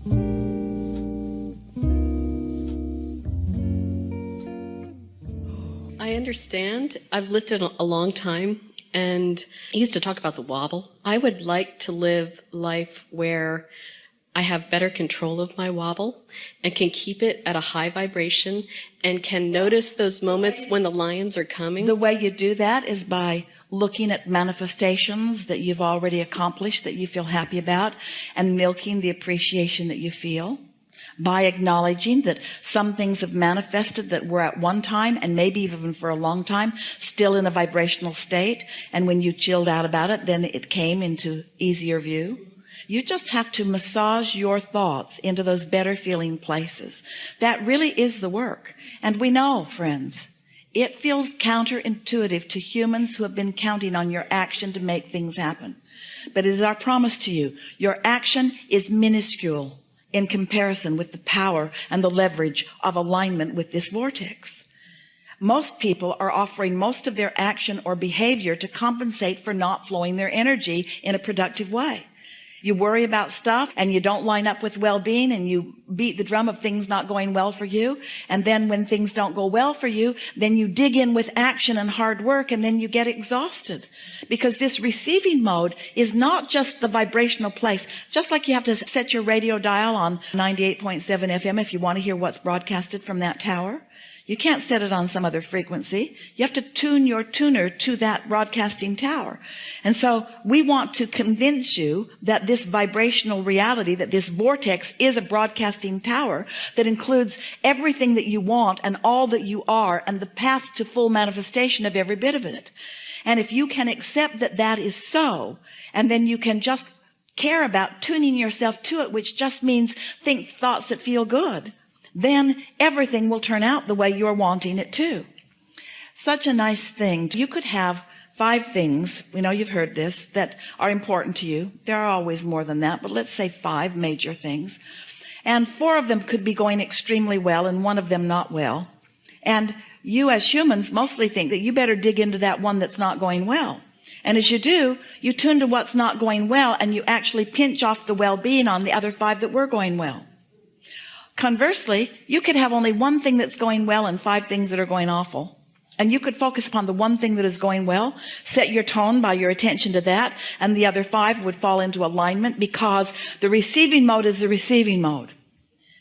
I understand. I've lived it a long time, and I used to talk about the wobble. I would like to live life where I have better control of my wobble and can keep it at a high vibration and can notice those moments when the lions are coming. The way you do that is by looking at manifestations that you've already accomplished that you feel happy about and milking the appreciation that you feel. By acknowledging that some things have manifested that were at one time and maybe even for a long time still in a vibrational state, and when you chilled out about it, then it came into easier view. You just have to massage your thoughts into those better feeling places. That really is the work. And we know, friends, it feels counterintuitive to humans who have been counting on your action to make things happen. But it is our promise to you, your action is minuscule in comparison with the power and the leverage of alignment with this vortex. Most people are offering most of their action or behavior to compensate for not flowing their energy in a productive way. You worry about stuff and you don't line up with well-being, and you beat the drum of things not going well for you. And then when things don't go well for you, then you dig in with action and hard work, and then you get exhausted. Because this receiving mode is not just the vibrational place. Just like you have to set your radio dial on 98.7 FM if you want to hear what's broadcasted from that tower. You can't set it on some other frequency. You have to tune your tuner to that broadcasting tower. And so we want to convince you that this vibrational reality, that this vortex is a broadcasting tower that includes everything that you want and all that you are and the path to full manifestation of every bit of it. And if you can accept that that is so, and then you can just care about tuning yourself to it, which just means think thoughts that feel good, then everything will turn out the way you're wanting it to. Such a nice thing. You could have 5 things, we know you've heard this, that are important to you. There are always more than that, but let's say 5 major things. And 4 of them could be going extremely well and 1 of them not well. And you as humans mostly think that you better dig into that one that's not going well. And as you do, you tune to what's not going well, and you actually pinch off the well-being on the other 5 that were going well. Conversely, you could have only 1 thing that's going well and 5 things that are going awful. And you could focus upon the 1 thing that is going well, set your tone by your attention to that, and the other 5 would fall into alignment, because the receiving mode is the receiving mode.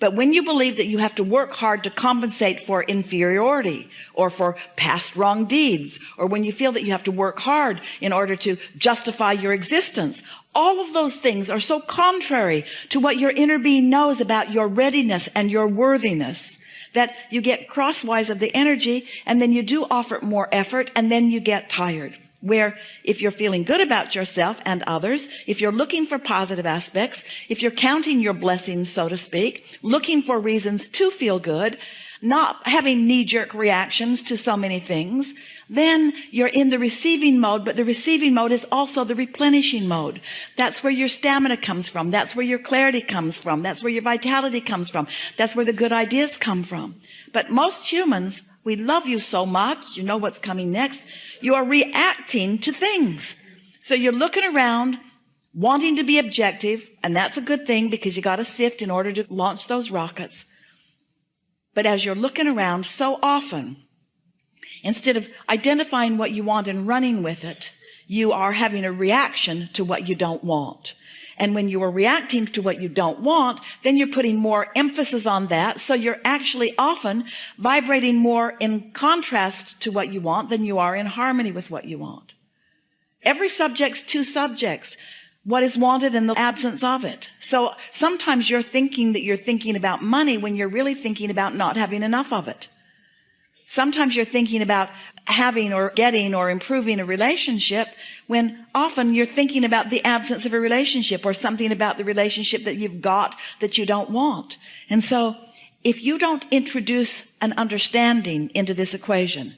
But when you believe that you have to work hard to compensate for inferiority or for past wrong deeds, or when you feel that you have to work hard in order to justify your existence, all of those things are so contrary to what your inner being knows about your readiness and your worthiness that you get crosswise of the energy, and then you do offer more effort, and then you get tired. Where if you're feeling good about yourself and others, if you're looking for positive aspects, if you're counting your blessings, so to speak, looking for reasons to feel good, not having knee-jerk reactions to so many things, then you're in the receiving mode. But the receiving mode is also the replenishing mode. That's where your stamina comes from. That's where your clarity comes from. That's where your vitality comes from. That's where the good ideas come from. But most humans, we love you so much, you know what's coming next. You are reacting to things. So you're looking around, wanting to be objective, and that's a good thing, because you got to sift in order to launch those rockets. But as you're looking around so often, instead of identifying what you want and running with it, you are having a reaction to what you don't want. And when you are reacting to what you don't want, then you're putting more emphasis on that. So you're actually often vibrating more in contrast to what you want than you are in harmony with what you want. Every subject's 2 subjects. What is wanted and the absence of it. So sometimes you're thinking that you're thinking about money when you're really thinking about not having enough of it. Sometimes you're thinking about having or getting or improving a relationship when often you're thinking about the absence of a relationship, or something about the relationship that you've got that you don't want. And so if you don't introduce an understanding into this equation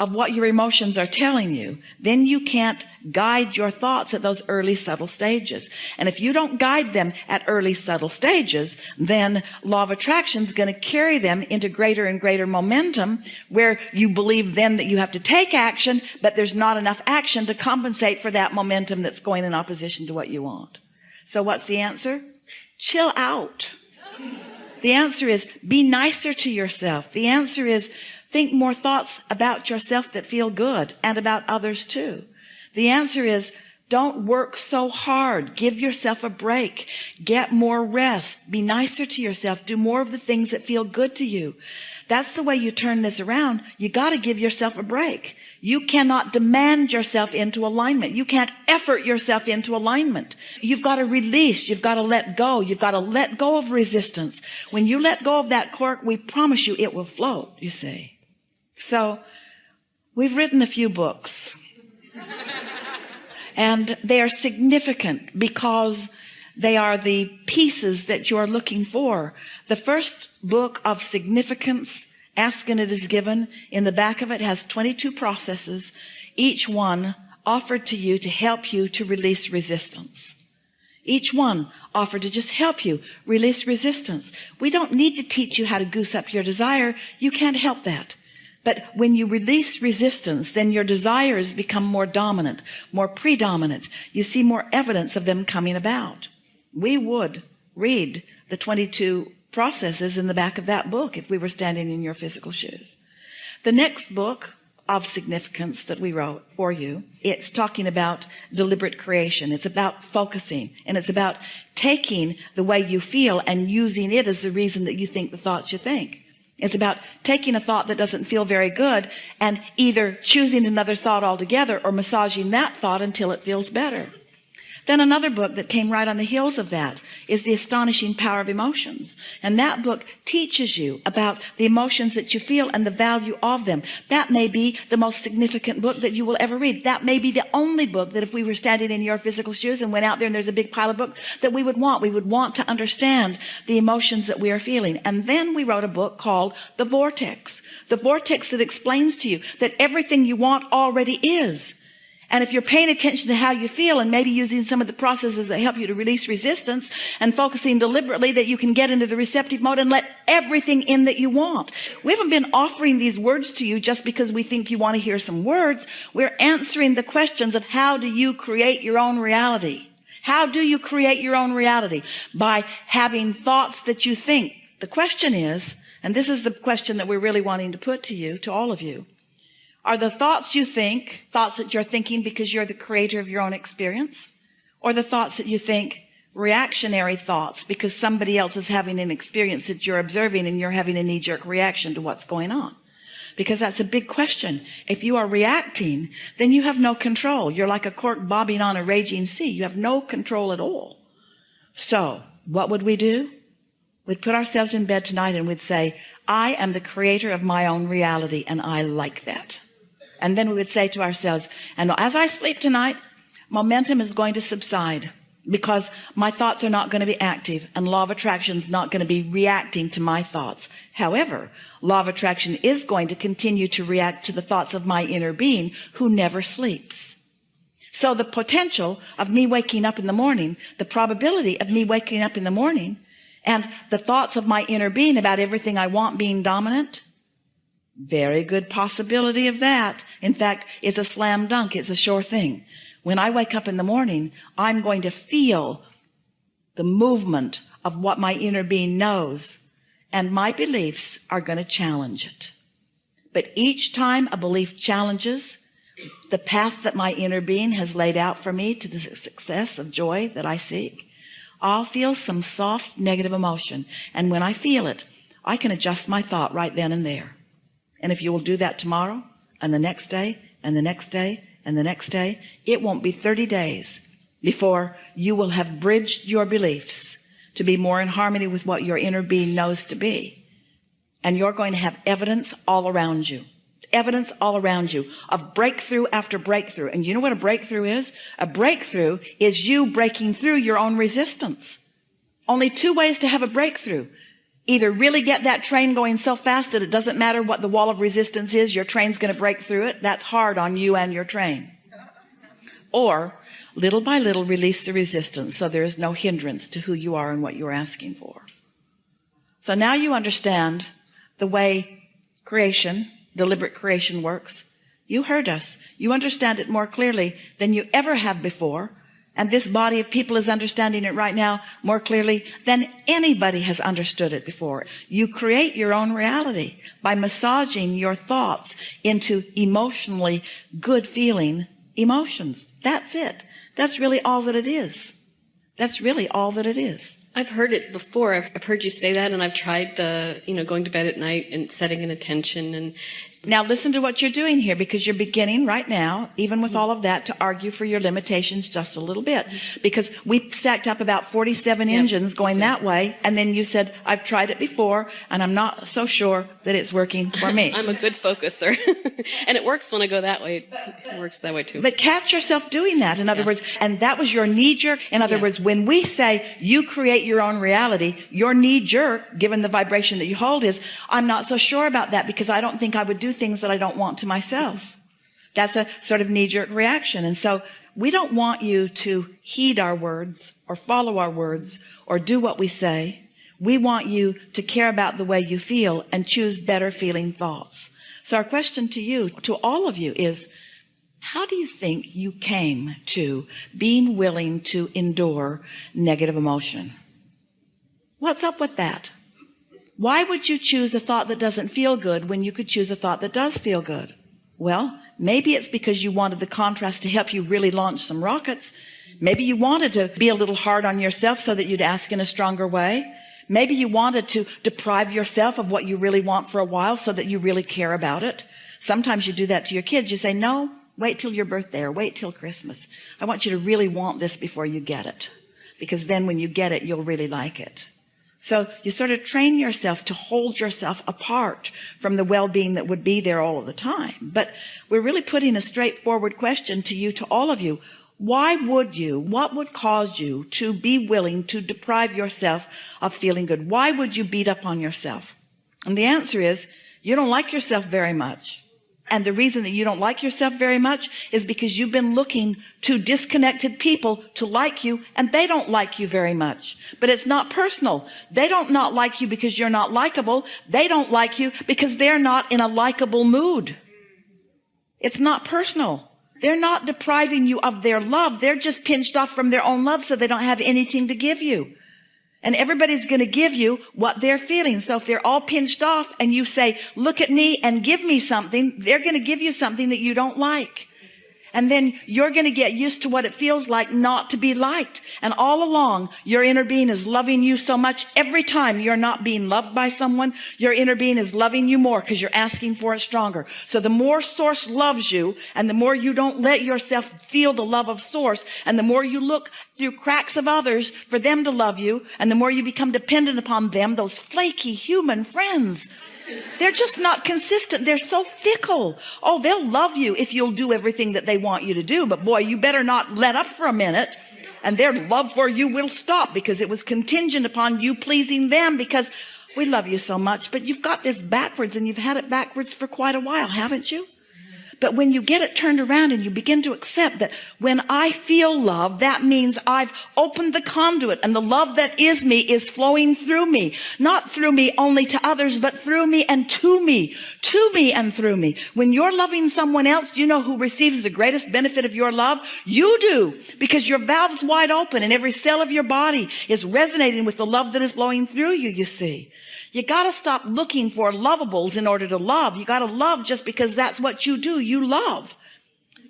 of what your emotions are telling you, then you can't guide your thoughts at those early subtle stages. And if you don't guide them at early subtle stages, then law of attraction is going to carry them into greater and greater momentum, where you believe then that you have to take action, but there's not enough action to compensate for that momentum that's going in opposition to what you want. So what's the answer? chill out. The answer is be nicer to yourself. The answer is think more thoughts about yourself that feel good and about others too. The answer is don't work so hard. Give yourself a break. Get more rest. Be nicer to yourself. Do more of the things that feel good to you. That's the way you turn this around. You got to give yourself a break. You cannot demand yourself into alignment. You can't effort yourself into alignment. You've got to release. You've got to let go. You've got to let go of resistance. When you let go of that cork, we promise you it will float, you see. So we've written a few books. And they are significant because they are the pieces that you are looking for. The first book of significance, Ask and It Is Given, in the back of it has 22 processes, each one offered to you to help you to release resistance. Each one offered to just help you release resistance. We don't need to teach you how to goose up your desire. You can't help that. But when you release resistance, then your desires become more dominant, more predominant. You see more evidence of them coming about. We would read the 22 processes in the back of that book if we were standing in your physical shoes. The next book of significance that we wrote for you, it's talking about deliberate creation. It's about focusing, and it's about taking the way you feel and using it as the reason that you think the thoughts you think. It's about taking a thought that doesn't feel very good and either choosing another thought altogether or massaging that thought until it feels better. Then another book that came right on the heels of that is The Astonishing Power of Emotions. And that book teaches you about the emotions that you feel and the value of them. That may be the most significant book that you will ever read. That may be the only book that if we were standing in your physical shoes and went out there and there's a big pile of books that we would want. We would want to understand the emotions that we are feeling. And then we wrote a book called The Vortex. The Vortex that explains to you that everything you want already is. And if you're paying attention to how you feel and maybe using some of the processes that help you to release resistance and focusing deliberately, that you can get into the receptive mode and let everything in that you want. We haven't been offering these words to you just because we think you want to hear some words. We're answering the questions of how do you create your own reality? How do you create your own reality? By having thoughts that you think. The question is, and this is the question that we're really wanting to put to you, to all of you, are the thoughts you think, thoughts that you're thinking because you're the creator of your own experience? Or the thoughts that you think, reactionary thoughts because somebody else is having an experience that you're observing and you're having a knee-jerk reaction to what's going on? Because that's a big question. If you are reacting, then you have no control. You're like a cork bobbing on a raging sea. You have no control at all. So what would we do? We'd put ourselves in bed tonight and we'd say, I am the creator of my own reality, and I like that. And then we would say to ourselves, and as I sleep tonight, momentum is going to subside because my thoughts are not going to be active and law of attraction is not going to be reacting to my thoughts. However, law of attraction is going to continue to react to the thoughts of my inner being who never sleeps. So the potential of me waking up in the morning, the probability of me waking up in the morning and the thoughts of my inner being about everything I want being dominant, very good possibility of that. In fact, it's a slam dunk. It's a sure thing. When I wake up in the morning, I'm going to feel the movement of what my inner being knows, and my beliefs are going to challenge it. But each time a belief challenges the path that my inner being has laid out for me to the success of joy that I seek, I'll feel some soft negative emotion. And when I feel it, I can adjust my thought right then and there. And if you will do that tomorrow and the next day and the next day and the next day, it won't be 30 days before you will have bridged your beliefs to be more in harmony with what your inner being knows to be. And you're going to have evidence all around you. Evidence all around you of breakthrough after breakthrough. And you know what a breakthrough is? A breakthrough is you breaking through your own resistance. Only two ways to have a breakthrough. Either really get that train going so fast that it doesn't matter what the wall of resistance is, your train's going to break through it. That's hard on you and your train. Or little by little release the resistance so there is no hindrance to who you are and what you're asking for. So now you understand the way creation, deliberate creation works. You heard us. You understand it more clearly than you ever have before. And this body of people is understanding it right now more clearly than anybody has understood it before. You create your own reality by massaging your thoughts into emotionally good feeling emotions. That's it. That's really all that it is. That's really all that it is. I've heard it before. I've heard you say that, and I've tried going to bed at night and setting an intention. And now listen to what you're doing here, because you're beginning right now, even with all of that, to argue for your limitations just a little bit. Because we stacked up about 47 engines going that way, and then you said, I've tried it before, and I'm not so sure that it's working for me. I'm a good focuser. And it works when I go that way. It works that way too. But catch yourself doing that, in other words, and that was your knee-jerk. In other words, when we say you create your own reality, your knee-jerk, given the vibration that you hold, is, I'm not so sure about that because I don't think I would do things that I don't want to myself. That's a sort of knee-jerk reaction. And so we don't want you to heed our words or follow our words or do what we say. We want you to care about the way you feel and choose better feeling thoughts. So our question to you, to all of you, is, how do you think you came to being willing to endure negative emotion? What's up with that? Why would you choose a thought that doesn't feel good when you could choose a thought that does feel good? Well, maybe it's because you wanted the contrast to help you really launch some rockets. Maybe you wanted to be a little hard on yourself so that you'd ask in a stronger way. Maybe you wanted to deprive yourself of what you really want for a while so that you really care about it. Sometimes you do that to your kids. You say, no, wait till your birthday or wait till Christmas. I want you to really want this before you get it, because then when you get it, you'll really like it. So you sort of train yourself to hold yourself apart from the well-being that would be there all of the time. But we're really putting a straightforward question to you, to all of you. Why would you, what would cause you to be willing to deprive yourself of feeling good? Why would you beat up on yourself? And the answer is, you don't like yourself very much. And the reason that you don't like yourself very much is because you've been looking to disconnected people to like you, and they don't like you very much. But it's not personal. They don't not like you because you're not likable. They don't like you because they're not in a likable mood. It's not personal. They're not depriving you of their love. They're just pinched off from their own love, so they don't have anything to give you. And everybody's going to give you what they're feeling. So if they're all pinched off and you say, look at me and give me something, they're going to give you something that you don't like. And then you're going to get used to what it feels like not to be liked. And all along, your inner being is loving you so much. Every time you're not being loved by someone, your inner being is loving you more because you're asking for it stronger. So the more Source loves you, and the more you don't let yourself feel the love of Source, and the more you look through cracks of others for them to love you, and the more you become dependent upon them, those flaky human friends, they're just not consistent. They're so fickle. Oh, they'll love you if you'll do everything that they want you to do. But boy, you better not let up for a minute, and their love for you will stop because it was contingent upon you pleasing them, because we love you so much. But you've got this backwards, and you've had it backwards for quite a while, haven't you? But when you get it turned around and you begin to accept that when I feel love, that means I've opened the conduit, and the love that is me is flowing through me, not through me only to others, but through me and to me and through me. When you're loving someone else, do you know who receives the greatest benefit of your love? You do, because your valve's wide open and every cell of your body is resonating with the love that is flowing through you, you see. You got to stop looking for lovables in order to love. You got to love just because that's what you do. You love.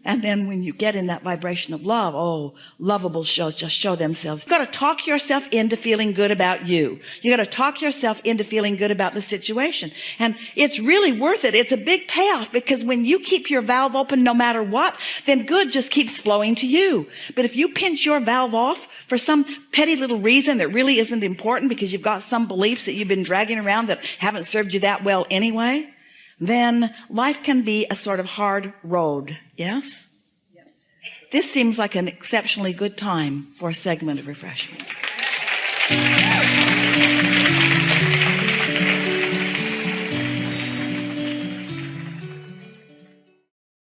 And then when you get in that vibration of love, oh, lovable shows just show themselves. You got to talk yourself into feeling good about you. You got to talk yourself into feeling good about the situation. And it's really worth it. It's a big payoff, because when you keep your valve open no matter what, then good just keeps flowing to you. But if you pinch your valve off for some petty little reason that really isn't important, because you've got some beliefs that you've been dragging around that haven't served you that well anyway, then life can be a sort of hard road. Yes? This seems like an exceptionally good time for a segment of refreshment.